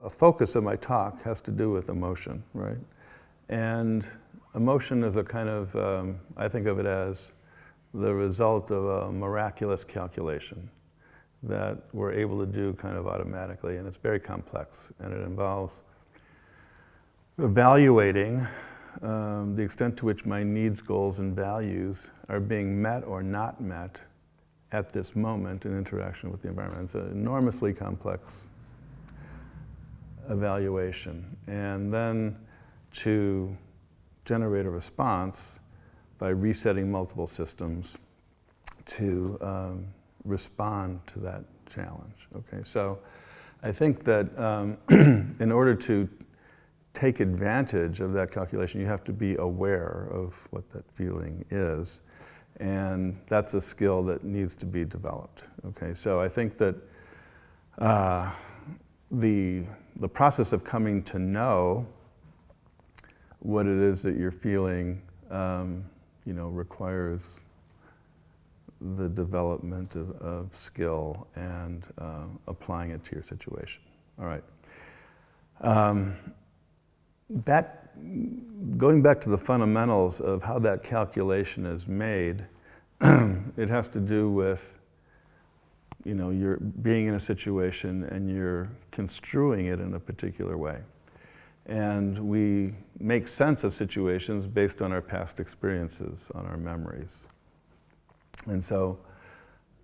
A focus of my talk has to do with emotion, right? And emotion is a kind of, I think of it as the result of a miraculous calculation that we're able to do kind of automatically, and it's very complex, and it involves evaluating the extent to which my needs, goals, and values are being met or not met at this moment in interaction with the environment. It's an enormously complex evaluation. And then to generate a response by resetting multiple systems to respond to that challenge. Okay, so I think that in order to take advantage of that calculation, you have to be aware of what that feeling is, and that's a skill that needs to be developed. Okay, so I think that the process of coming to know what it is that you're feeling, requires the development of skill and applying it to your situation. All right. Going back to the fundamentals of how that calculation is made, it has to do with, you're being in a situation and you're construing it in a particular way. And we make sense of situations based on our past experiences, on our memories. And so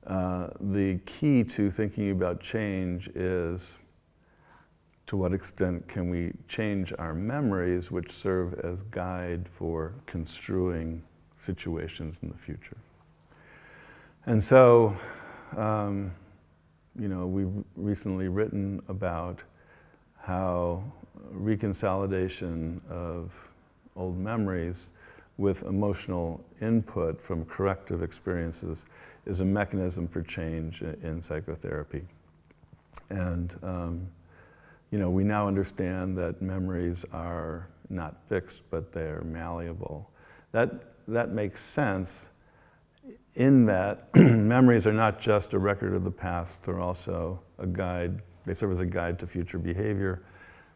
the key to thinking about change is, to what extent can we change our memories, which serve as guide for construing situations in the future. And so, we've recently written about how reconsolidation of old memories with emotional input from corrective experiences is a mechanism for change in psychotherapy. And we now understand that memories are not fixed, but they're malleable. That makes sense in that memories are not just a record of the past, they're also a guide. They serve as a guide to future behavior.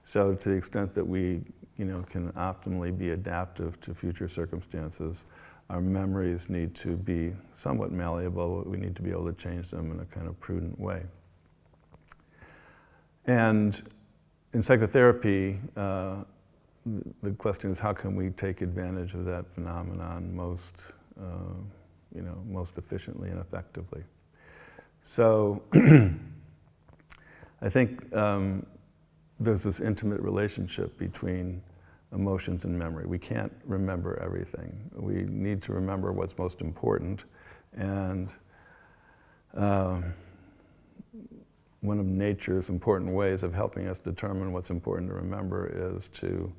So to the extent that we can optimally be adaptive to future circumstances, our memories need to be somewhat malleable. We need to be able to change them in a kind of prudent way. And in psychotherapy, the question is, how can we take advantage of that phenomenon most efficiently and effectively? So I think there's this intimate relationship between emotions and memory. We can't remember everything. We need to remember what's most important, and one of nature's important ways of helping us determine what's important to remember is to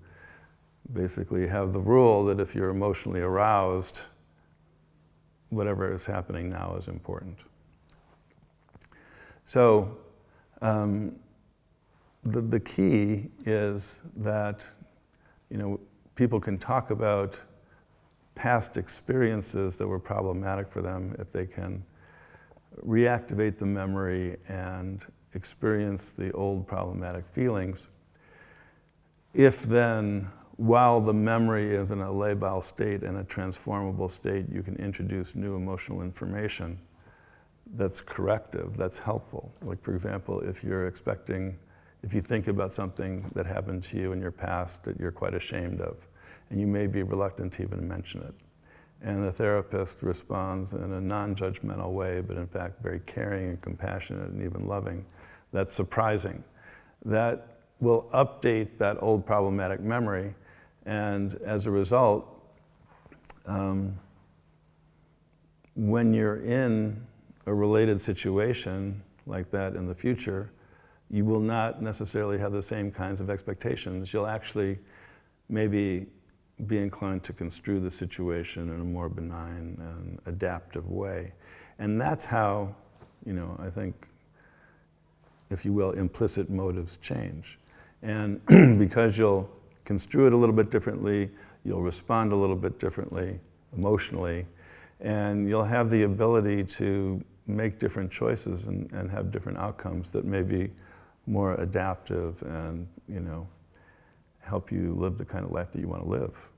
basically have the rule that if you're emotionally aroused, whatever is happening now is important. So the key is that people can talk about past experiences that were problematic for them if they can reactivate the memory and experience the old problematic feelings. If then, while the memory is in a labile state and a transformable state, you can introduce new emotional information that's corrective, that's helpful. Like, for example, if you think about something that happened to you in your past that you're quite ashamed of, and you may be reluctant to even mention it, and the therapist responds in a non-judgmental way, but in fact very caring and compassionate and even loving, that's surprising. That will update that old problematic memory, and as a result, when you're in a related situation like that in the future, you will not necessarily have the same kinds of expectations. You'll actually maybe be inclined to construe the situation in a more benign and adaptive way. And that's how, I think, if you will, implicit motives change. And because you'll construe it a little bit differently, you'll respond a little bit differently emotionally, and you'll have the ability to make different choices and have different outcomes that may be more adaptive and, help you live the kind of life that you want to live.